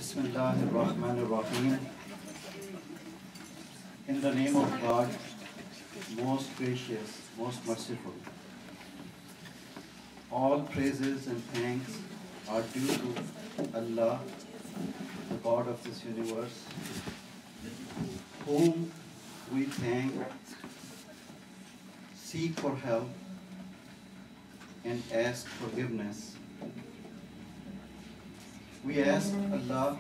Bismillahirrahmanirrahim. In the name of God, most gracious, most merciful. All praises and thanks are due to Allah, the God of this universe, whom we thank, seek for help, and ask forgiveness. We ask Allah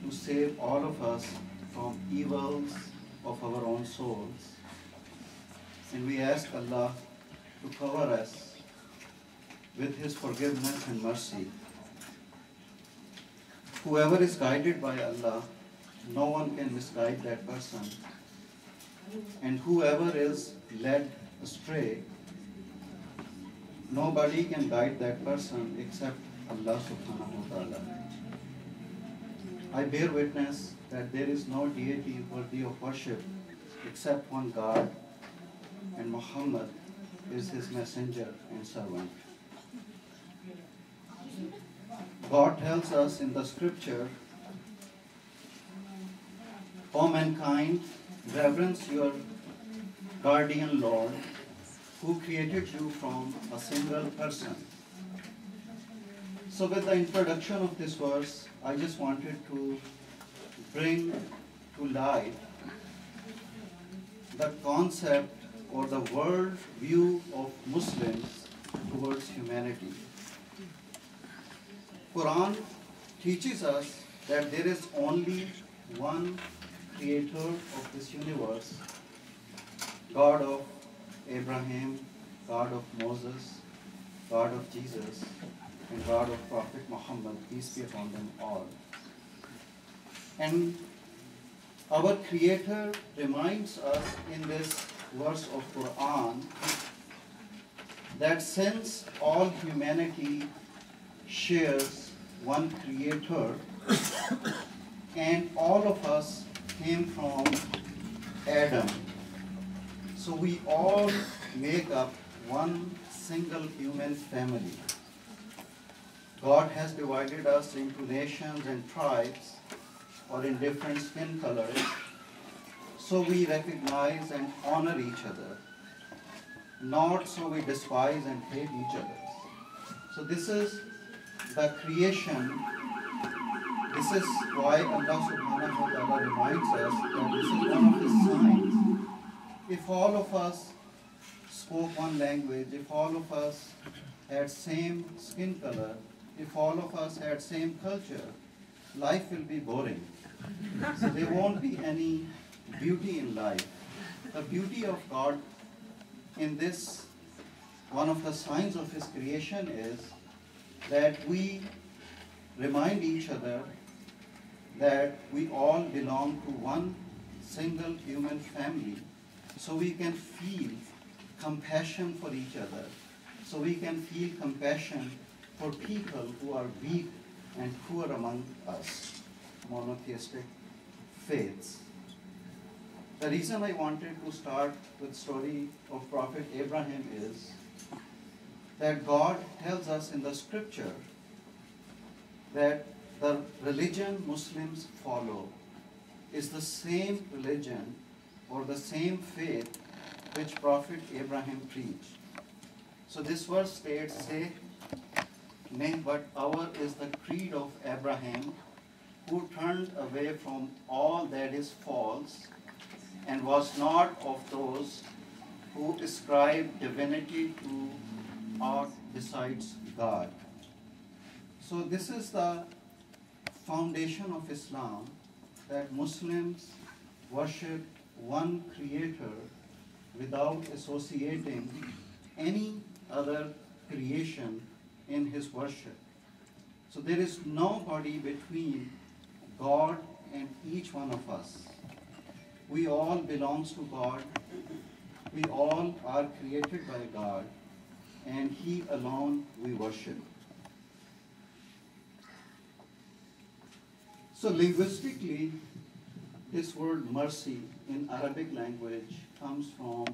to save all of us from evils of our own souls. And we ask Allah to cover us with His forgiveness and mercy. Whoever is guided by Allah, no one can misguide that person. And whoever is led astray, nobody can guide that person except Allah subhanahu wa ta'ala. I bear witness that there is no deity worthy of worship except one God, and Muhammad is his messenger and servant. God tells us in the scripture, "O mankind, reverence your guardian Lord, who created you from a single person." So with the introduction of this verse, I just wanted to bring to light the concept or the world view of Muslims towards humanity. Quran teaches us that there is only one creator of this universe, God of Abraham, God of Moses, God of Jesus, and God of Prophet Muhammad, peace be upon them all. And our Creator reminds us in this verse of Quran that since all humanity shares one Creator and all of us came from Adam, so we all make up one single human family. God has divided us into nations and tribes or in different skin colors, so we recognize and honor each other, not so we despise and hate each other. So this is the creation. This is why Allah subhanahu wa ta'ala reminds us that this is one of His signs. If all of us spoke one language, if all of us had same skin color, if all of us had same culture, life will be boring. So there won't be any beauty in life. The beauty of God in this, one of the signs of His creation, is that we remind each other that we all belong to one single human family, so we can feel compassion for each other, so we can feel compassion for people who are weak and poor among us, monotheistic faiths. The reason I wanted to start with the story of Prophet Abraham is that God tells us in the scripture that the religion Muslims follow is the same religion or the same faith which Prophet Abraham preached. So this verse states, "Say, nay, but our is the creed of Abraham, who turned away from all that is false, and was not of those who ascribe divinity to aught besides God." So this is the foundation of Islam, that Muslims worship one Creator without associating any other creation in His worship. So there is nobody between God and each one of us. We all belongs to God. We all are created by God, and He alone we worship. So linguistically, this word mercy in Arabic language comes from